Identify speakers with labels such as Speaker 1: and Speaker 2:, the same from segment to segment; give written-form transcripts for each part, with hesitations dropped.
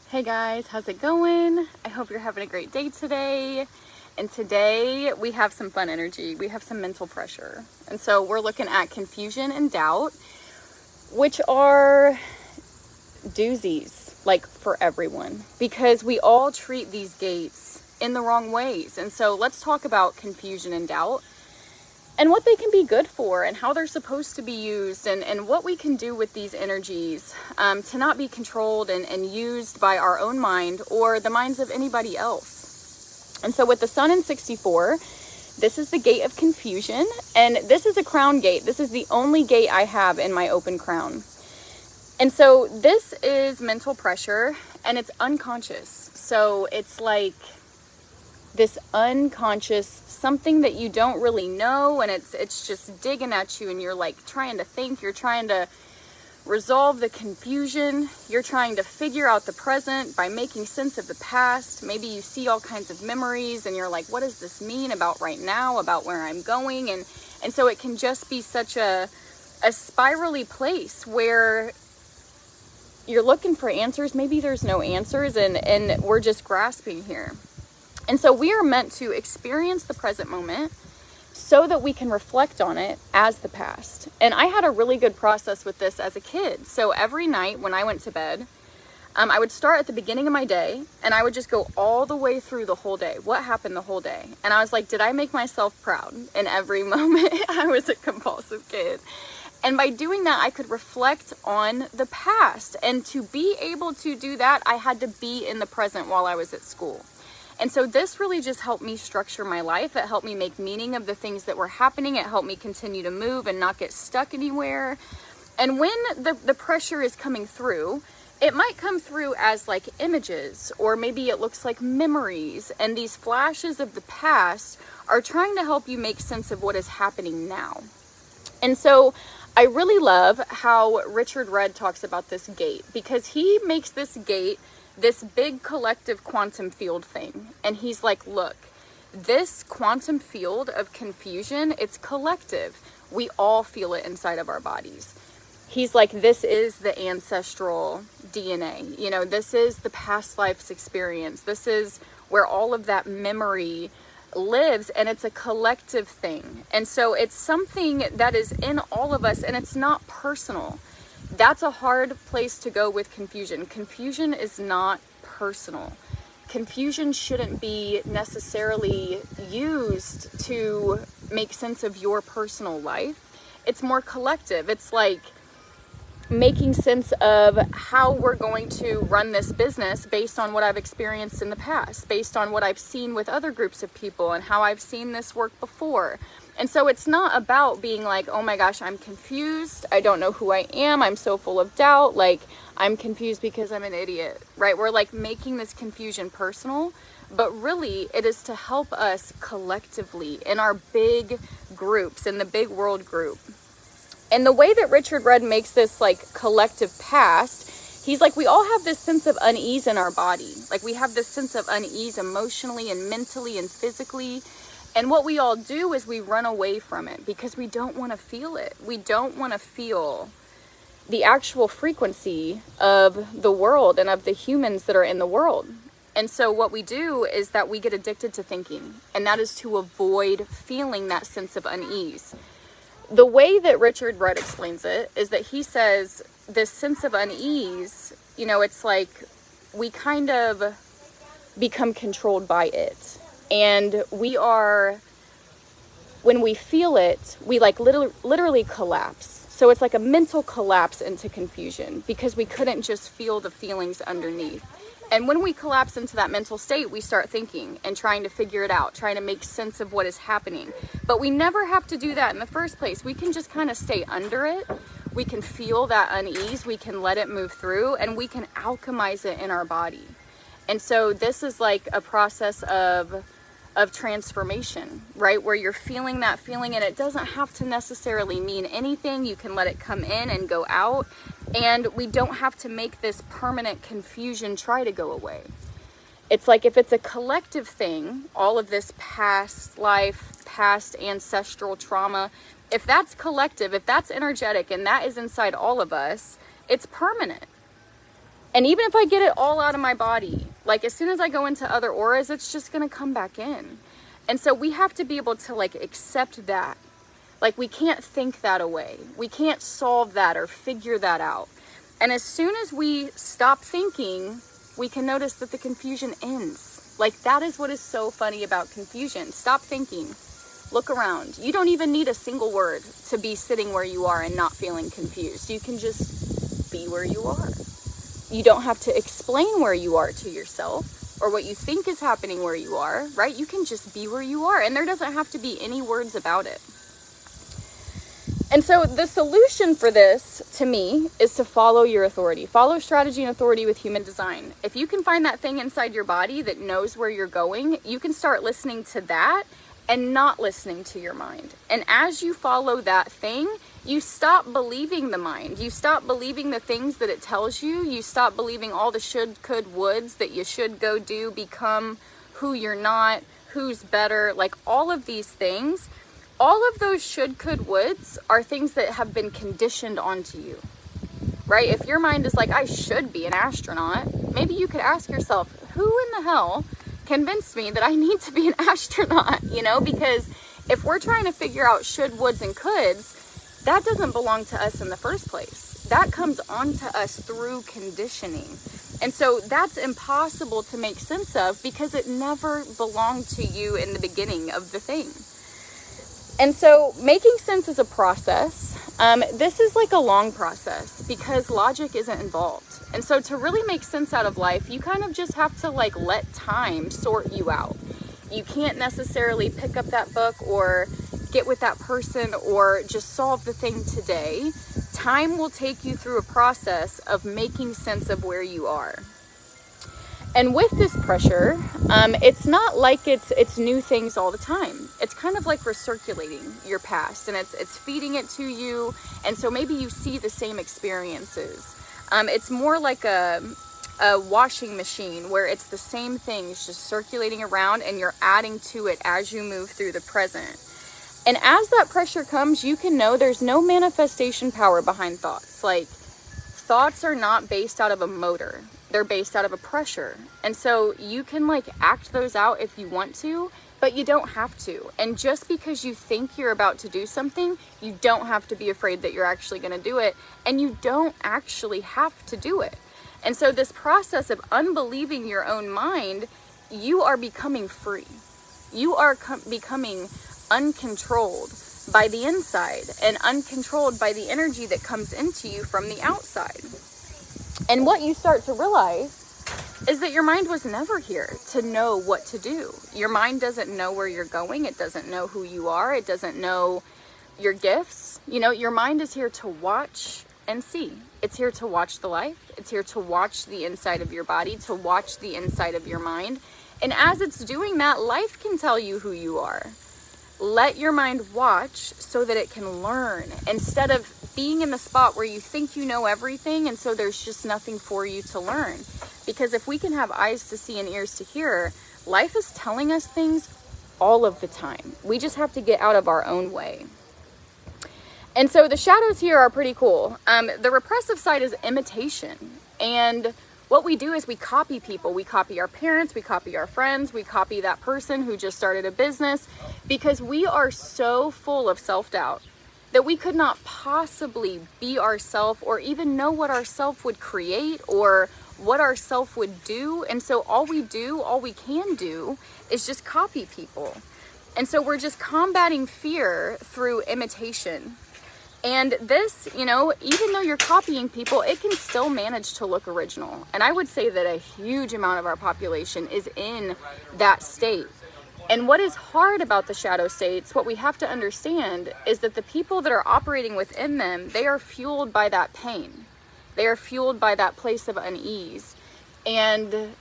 Speaker 1: Hey guys, how's it going? I hope you're having a great day today. And today we have some fun energy. We have some mental pressure. And so we're looking at confusion and doubt, which are doozies, like for everyone, because we all treat these gates in the wrong ways. And so let's talk about confusion and doubt and what they can be good for and how they're supposed to be used and what we can do with these energies to not be controlled and used by our own mind or the minds of anybody else. And so with the sun in 64, this is the gate of confusion, and this is a crown gate. This is the only gate I have in my open crown. And so this is mental pressure, and it's unconscious. So it's like this unconscious something that you don't really know, and it's just digging at you, and you're like trying to think, you're trying to resolve the confusion, you're trying to figure out the present by making sense of the past. Maybe you see all kinds of memories and you're like, what does this mean about right now, about where I'm going? And so it can just be such a spirally place where you're looking for answers. Maybe there's no answers, and we're just grasping here. And so we are meant to experience the present moment so that we can reflect on it as the past. And I had a really good process with this as a kid. So every night when I went to bed, I would start at the beginning of my day, and I would just go all the way through the whole day. What happened the whole day? And I was like, did I make myself proud in every moment? I was a compulsive kid. And by doing that, I could reflect on the past. And to be able to do that, I had to be in the present while I was at school. And so this really just helped me structure my life. It helped me make meaning of the things that were happening. It helped me continue to move and not get stuck anywhere. And when the pressure is coming through, it might come through as like images, or maybe it looks like memories. And these flashes of the past are trying to help you make sense of what is happening now. And so I really love how Richard Rudd talks about this gate, because he makes this gate this big collective quantum field thing. And he's like, look, this quantum field of confusion, it's collective. We all feel it inside of our bodies. He's like, this is the ancestral DNA. You know, this is the past life's experience. This is where all of that memory lives, and it's a collective thing. And so it's something that is in all of us, and it's not personal. That's a hard place to go with confusion. Confusion is not personal. Confusion shouldn't be necessarily used to make sense of your personal life. It's more collective. It's like making sense of how we're going to run this business based on what I've experienced in the past, based on what I've seen with other groups of people and how I've seen this work before. And so it's not about being like, oh my gosh, I'm confused. I don't know who I am. I'm so full of doubt. Like, I'm confused because I'm an idiot, right? We're like making this confusion personal, but really it is to help us collectively in our big groups, in the big world group. And the way that Richard Rudd makes this like collective past, he's like, we all have this sense of unease in our body. Like, we have this sense of unease emotionally and mentally and physically. And what we all do is we run away from it because we don't want to feel it. We don't want to feel the actual frequency of the world and of the humans that are in the world. And so what we do is that we get addicted to thinking, and that is to avoid feeling that sense of unease. The way that Richard Rudd explains it is that he says this sense of unease, you know, it's like we kind of become controlled by it. And when we feel it, we like literally collapse. So it's like a mental collapse into confusion because we couldn't just feel the feelings underneath. And when we collapse into that mental state, we start thinking and trying to figure it out, trying to make sense of what is happening. But we never have to do that in the first place. We can just kind of stay under it. We can feel that unease. We can let it move through, and we can alchemize it in our body. And so this is like a process of transformation, right? Where you're feeling that feeling, and it doesn't have to necessarily mean anything. You can let it come in and go out. And we don't have to make this permanent confusion try to go away. It's like if it's a collective thing, all of this past life, past ancestral trauma, if that's collective, if that's energetic, and that is inside all of us, it's permanent. And even if I get it all out of my body, like as soon as I go into other auras, it's just going to come back in. And so we have to be able to like accept that. Like we can't think that away. We can't solve that or figure that out. And as soon as we stop thinking, we can notice that the confusion ends. Like that is what is so funny about confusion. Stop thinking. Look around. You don't even need a single word to be sitting where you are and not feeling confused. You can just be where you are. You don't have to explain where you are to yourself or what you think is happening where you are, right? You can just be where you are, and there doesn't have to be any words about it. And so the solution for this, to me, is to follow your authority. Follow strategy and authority with human design. If you can find that thing inside your body that knows where you're going, you can start listening to that and not listening to your mind. And as you follow that thing, you stop believing the mind. You stop believing the things that it tells you. You stop believing all the should, could, woulds that you should go do, become who you're not, who's better, like all of these things. All of those should, could, woulds are things that have been conditioned onto you, right? If your mind is like, I should be an astronaut, maybe you could ask yourself, who in the hell convinced me that I need to be an astronaut, you know? Because if we're trying to figure out should, woulds, and coulds, that doesn't belong to us in the first place. That comes onto us through conditioning. And so that's impossible to make sense of because it never belonged to you in the beginning of the thing. And so making sense is a process. This is like a long process because logic isn't involved. And so to really make sense out of life, you kind of just have to like let time sort you out. You can't necessarily pick up that book or get with that person or just solve the thing today. Time will take you through a process of making sense of where you are. And with this pressure, it's not like it's new things all the time. It's kind of like recirculating your past, and it's feeding it to you. And so maybe you see the same experiences. It's more like a washing machine where it's the same things just circulating around, and you're adding to it as you move through the present. And as that pressure comes, you can know there's no manifestation power behind thoughts. Like, thoughts are not based out of a motor. They're based out of a pressure. And so you can like act those out if you want to, but you don't have to. And just because you think you're about to do something, you don't have to be afraid that you're actually going to do it. And you don't actually have to do it. And so this process of unbelieving your own mind, you are becoming free. You are becoming uncontrolled by the inside and uncontrolled by the energy that comes into you from the outside. And what you start to realize is that your mind was never here to know what to do. Your mind doesn't know where you're going. It doesn't know who you are. It doesn't know your gifts. You know, your mind is here to watch and see. It's here to watch the life. It's here to watch the inside of your body, to watch the inside of your mind. And as it's doing that, life can tell you who you are. Let your mind watch so that it can learn instead of being in the spot where you think you know everything and so there's just nothing for you to learn. Because if we can have eyes to see and ears to hear, life is telling us things all of the time. We just have to get out of our own way. And so the shadows here are pretty cool. The repressive side is imitation. And what we do is we copy people. We copy our parents, we copy our friends, we copy that person who just started a business because we are so full of self-doubt that we could not possibly be ourselves or even know what ourself would create or what ourself would do. And so all we can do is just copy people. And so we're just combating fear through imitation. And this, you know, even though you're copying people, it can still manage to look original. And I would say that a huge amount of our population is in that state. And what is hard about the shadow states, what we have to understand is that the people that are operating within them, they are fueled by that pain. They are fueled by that place of unease. And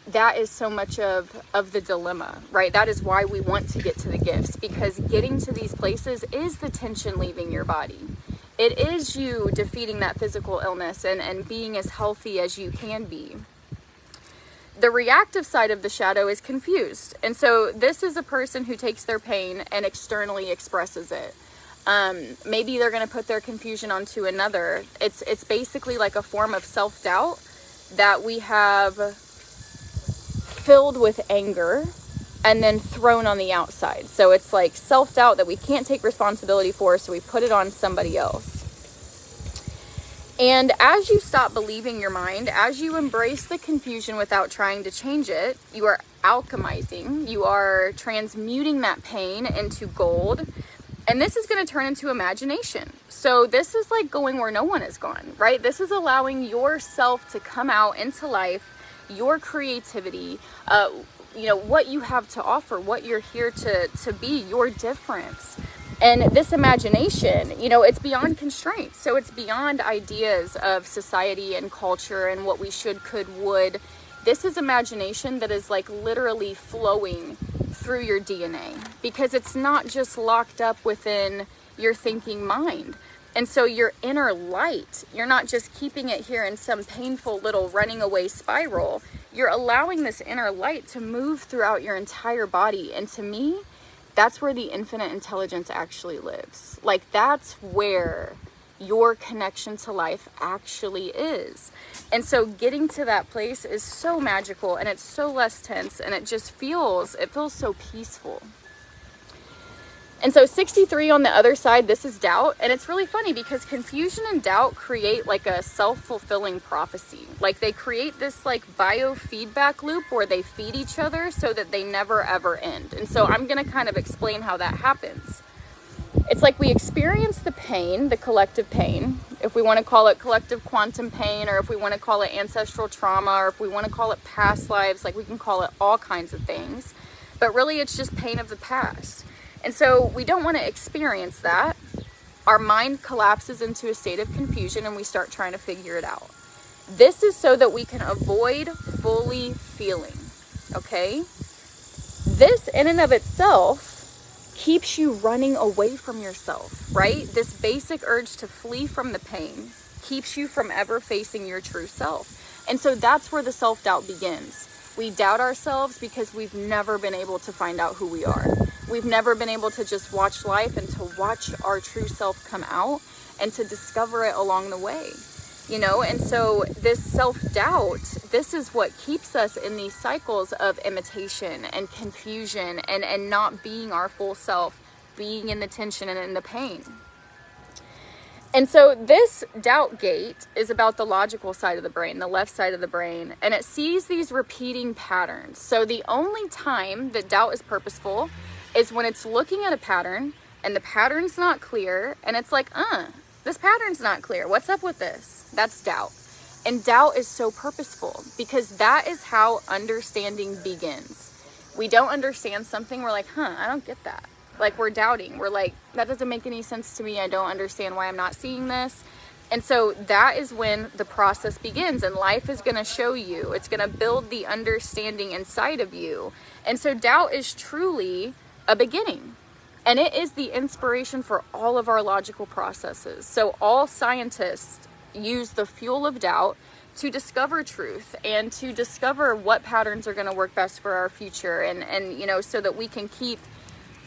Speaker 1: that is so much of the dilemma, right? That is why we want to get to the gifts, because getting to these places is the tension leaving your body. It is you defeating that physical illness and being as healthy as you can be. The reactive side of the shadow is confused. And so this is a person who takes their pain and externally expresses it. Maybe they're going to put their confusion onto another. It's basically like a form of self-doubt that we have filled with anger and then thrown on the outside. So it's like self-doubt that we can't take responsibility for, so we put it on somebody else. And as you stop believing your mind, as you embrace the confusion without trying to change it, you are alchemizing, you are transmuting that pain into gold. And this is going to turn into imagination. So this is like going where no one has gone, right? This is allowing yourself to come out into life, your creativity, what you have to offer, what you're here to be, your difference. And this imagination, it's beyond constraints. So it's beyond ideas of society and culture and what we should, could, would. This is imagination that is like literally flowing through your DNA, because it's not just locked up within your thinking mind. And so your inner light, you're not just keeping it here in some painful little running away spiral. You're allowing this inner light to move throughout your entire body. And to me, that's where the infinite intelligence actually lives. Like, that's where your connection to life actually is. And so getting to that place is so magical, and it's so less tense, and it feels so peaceful. And so 63 on the other side, this is doubt. And it's really funny because confusion and doubt create like a self-fulfilling prophecy. Like, they create this like biofeedback loop where they feed each other so that they never ever end. And so I'm going to kind of explain how that happens. It's like we experience the pain, the collective pain, if we want to call it collective quantum pain, or if we want to call it ancestral trauma, or if we want to call it past lives, like we can call it all kinds of things. But really, it's just pain of the past. And so we don't want to experience that. Our mind collapses into a state of confusion and we start trying to figure it out. This is so that we can avoid fully feeling, okay? This in and of itself keeps you running away from yourself, right? This basic urge to flee from the pain keeps you from ever facing your true self. And so that's where the self-doubt begins. We doubt ourselves because we've never been able to find out who we are. We've never been able to just watch life and to watch our true self come out and to discover it along the way, And so this self-doubt, this is what keeps us in these cycles of imitation and confusion and not being our full self, being in the tension and in the pain. And so this doubt gate is about the logical side of the brain, the left side of the brain, and it sees these repeating patterns. So the only time that doubt is purposeful is when it's looking at a pattern and the pattern's not clear and it's like, this pattern's not clear. What's up with this? That's doubt. And doubt is so purposeful because that is how understanding begins. We don't understand something. We're like, I don't get that. Like, we're doubting. We're like, that doesn't make any sense to me. I don't understand why I'm not seeing this. And so that is when the process begins, and life is going to show you. It's going to build the understanding inside of you. And so doubt is truly a beginning. And it is the inspiration for all of our logical processes. So all scientists use the fuel of doubt to discover truth and to discover what patterns are going to work best for our future. And so that we can keep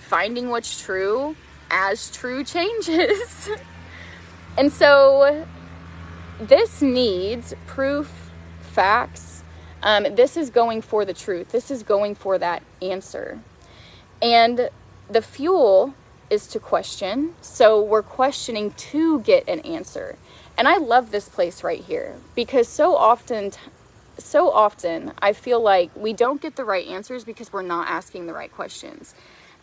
Speaker 1: finding what's true as true changes. And so this needs proof, facts. This is going for the truth. This is going for that answer. And the fuel is to question. So we're questioning to get an answer. And I love this place right here because so often I feel like we don't get the right answers because we're not asking the right questions.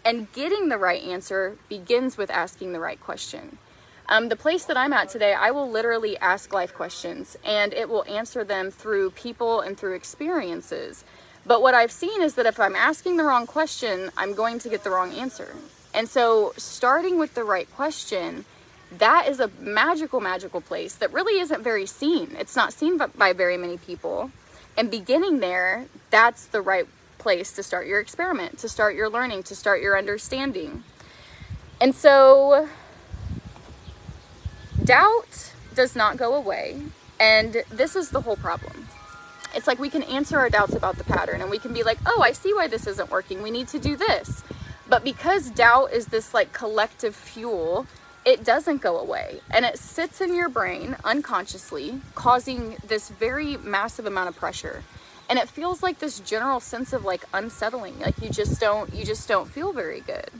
Speaker 1: And getting the right answer begins with asking the right question. The place that I'm at today, I will literally ask life questions and it will answer them through people and through experiences. But what I've seen is that if I'm asking the wrong question, I'm going to get the wrong answer. And so starting with the right question, that is a magical, magical place that really isn't very seen. It's not seen by very many people. And beginning there, that's the right place to start your experiment, to start your learning, to start your understanding. And so doubt does not go away. And this is the whole problem. It's like we can answer our doubts about the pattern and we can be like, oh, I see why this isn't working. We need to do this. But because doubt is this like collective fuel, it doesn't go away, and it sits in your brain unconsciously, causing this very massive amount of pressure. And it feels like this general sense of like unsettling, like you just don't feel very good.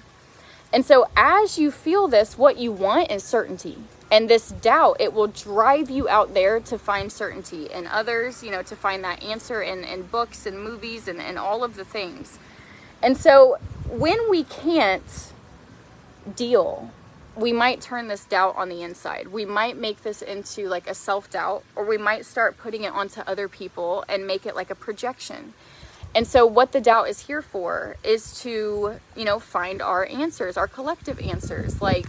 Speaker 1: And so as you feel this, what you want is certainty. And this doubt, it will drive you out there to find certainty in others, you know, to find that answer in books and movies and all of the things. And so when we can't deal, we might turn this doubt on the inside. We might make this into like a self-doubt, or we might start putting it onto other people and make it like a projection. And so what the doubt is here for is to, you know, find our answers, our collective answers. Like,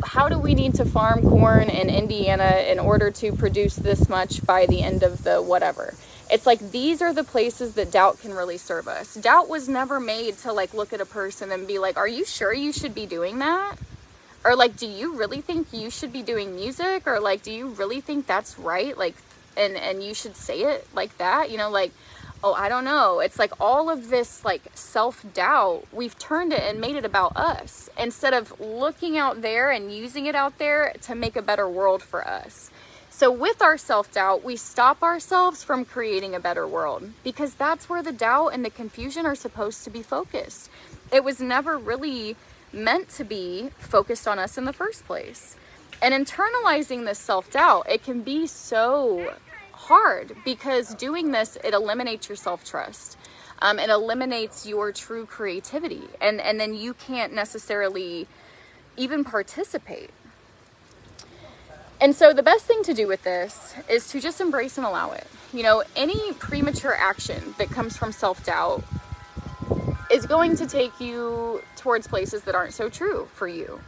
Speaker 1: how do we need to farm corn in Indiana in order to produce this much by the end of the whatever? It's like, these are the places that doubt can really serve us. Doubt was never made to like look at a person and be like, are you sure you should be doing that? Or like, do you really think you should be doing music? Or like, do you really think that's right? Like, and you should say it like that, you know, like, oh, I don't know. It's like all of this like self-doubt, we've turned it and made it about us instead of looking out there and using it out there to make a better world for us. So with our self-doubt, we stop ourselves from creating a better world, because that's where the doubt and the confusion are supposed to be focused. It was never really meant to be focused on us in the first place. And internalizing this self-doubt, it can be so hard, because doing this, it eliminates your self-trust. It eliminates your true creativity, and then you can't necessarily even participate. And so the best thing to do with this is to just embrace and allow it. You know, any premature action that comes from self-doubt is going to take you towards places that aren't so true for you.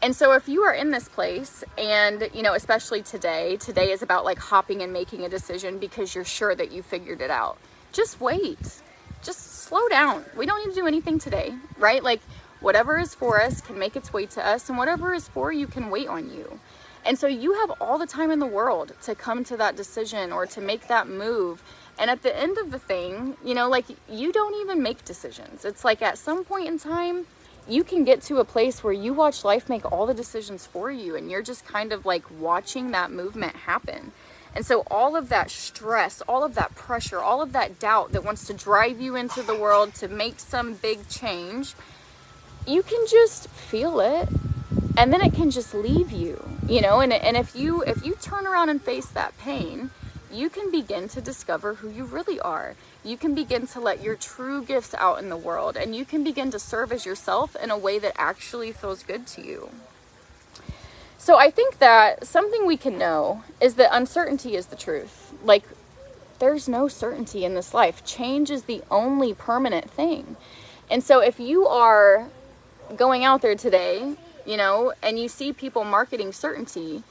Speaker 1: And so if you are in this place, and, you know, especially today is about like hopping and making a decision because you're sure that you figured it out. Just wait. Just slow down. We don't need to do anything today, right? Like, whatever is for us can make its way to us, and whatever is for you can wait on you. And so you have all the time in the world to come to that decision or to make that move. And at the end of the thing, you know, like, you don't even make decisions. It's like at some point in time, you can get to a place where you watch life make all the decisions for you, and you're just kind of like watching that movement happen. And so all of that stress, all of that pressure, all of that doubt that wants to drive you into the world to make some big change, you can just feel it, and then it can just leave you, you know. And if you turn around and face that pain, you can begin to discover who you really are. You can begin to let your true gifts out in the world, and you can begin to serve as yourself in a way that actually feels good to you. So I think that something we can know is that uncertainty is the truth. Like, there's no certainty in this life. Change is the only permanent thing. And so if you are going out there today, you know, and you see people marketing certainty,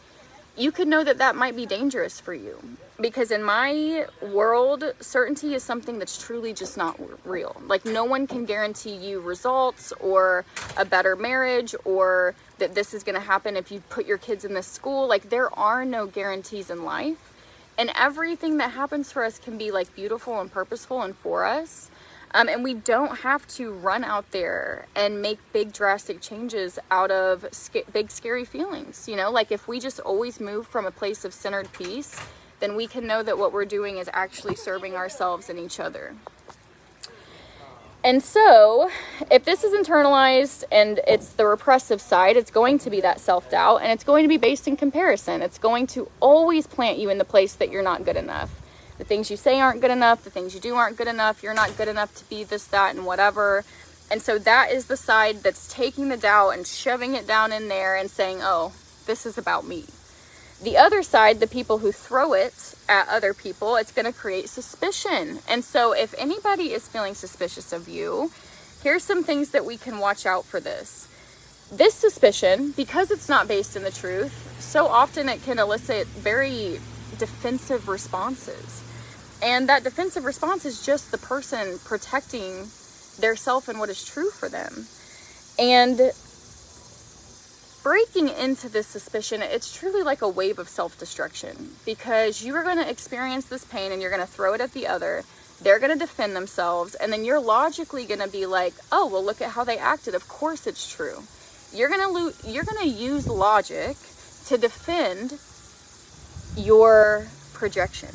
Speaker 1: you could know that that might be dangerous for you. Because in my world, certainty is something that's truly just not real. Like, no one can guarantee you results or a better marriage, or that this is going to happen if you put your kids in this school. Like, there are no guarantees in life. And everything that happens for us can be like beautiful and purposeful and for us. And we don't have to run out there and make big drastic changes out of big scary feelings. You know, like, if we just always move from a place of centered peace, then we can know that what we're doing is actually serving ourselves and each other. And so if this is internalized and it's the repressive side, it's going to be that self-doubt, and it's going to be based in comparison. It's going to always plant you in the place that you're not good enough. The things you say aren't good enough. The things you do aren't good enough. You're not good enough to be this, that, and whatever. And so that is the side that's taking the doubt and shoving it down in there and saying, oh, this is about me. The other side, the people who throw it at other people, it's going to create suspicion. And so if anybody is feeling suspicious of you, here's some things that we can watch out for this. This suspicion, because it's not based in the truth, so often it can elicit very defensive responses. And that defensive response is just the person protecting their self and what is true for them. And breaking into this suspicion, it's truly like a wave of self-destruction, because you are going to experience this pain and you're going to throw it at the other. They're going to defend themselves, and then you're logically going to be like, oh, well, look at how they acted. Of course it's true. You're gonna use logic to defend your projection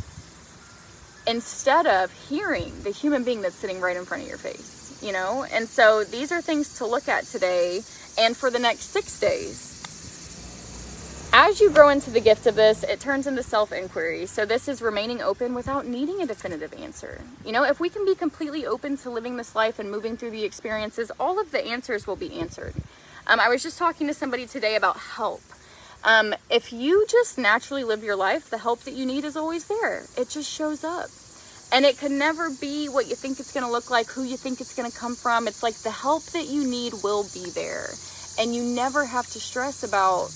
Speaker 1: instead of hearing the human being that's sitting right in front of your face, you know? And so these are things to look at today and for the next 6 days. As you grow into the gift of this, it turns into self-inquiry. So this is remaining open without needing a definitive answer. You know, if we can be completely open to living this life and moving through the experiences, all of the answers will be answered. I was just talking to somebody today about help. If you just naturally live your life, the help that you need is always there. It just shows up. And it could never be what you think it's going to look like, who you think it's going to come from. It's like the help that you need will be there. And you never have to stress about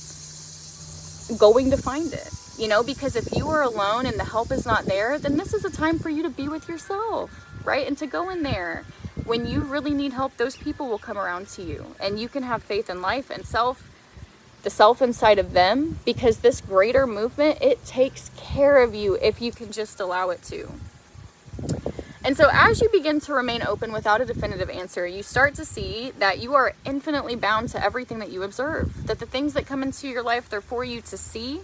Speaker 1: going to find it, you know, because if you are alone and the help is not there, then this is a time for you to be with yourself, right? And to go in there. When you really need help, those people will come around to you, and you can have faith in life and the self inside of them, because this greater movement, it takes care of you if you can just allow it to. And so as you begin to remain open without a definitive answer, you start to see that you are infinitely bound to everything that you observe, that the things that come into your life, they're for you to see.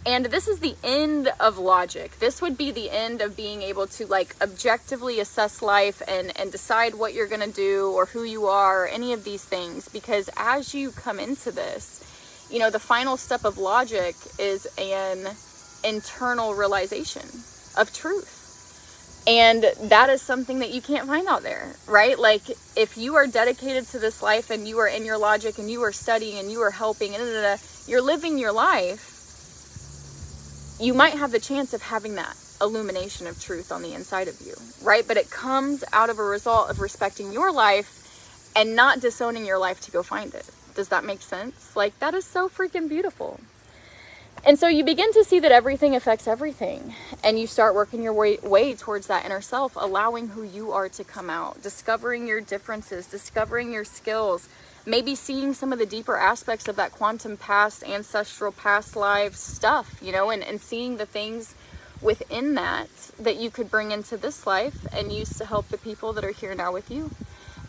Speaker 1: And this is the end of logic. This would be the end of being able to like objectively assess life and decide what you're gonna do or who you are, or any of these things. Because as you come into this, you know, the final step of logic is an internal realization of truth. And that is something that you can't find out there, right? Like if you are dedicated to this life and you are in your logic and you are studying and you are helping and you're living your life, you might have the chance of having that illumination of truth on the inside of you, right? But it comes out of a result of respecting your life and not disowning your life to go find it. Does that make sense? Like that is so freaking beautiful. And so you begin to see that everything affects everything, and you start working your way towards that inner self, allowing who you are to come out, discovering your differences, discovering your skills, maybe seeing some of the deeper aspects of that quantum past, ancestral past life stuff, you know, and seeing the things within that you could bring into this life and use to help the people that are here now with you.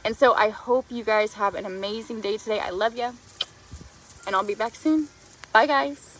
Speaker 1: And so I hope you guys have an amazing day today. I love you, and I'll be back soon. Bye, guys.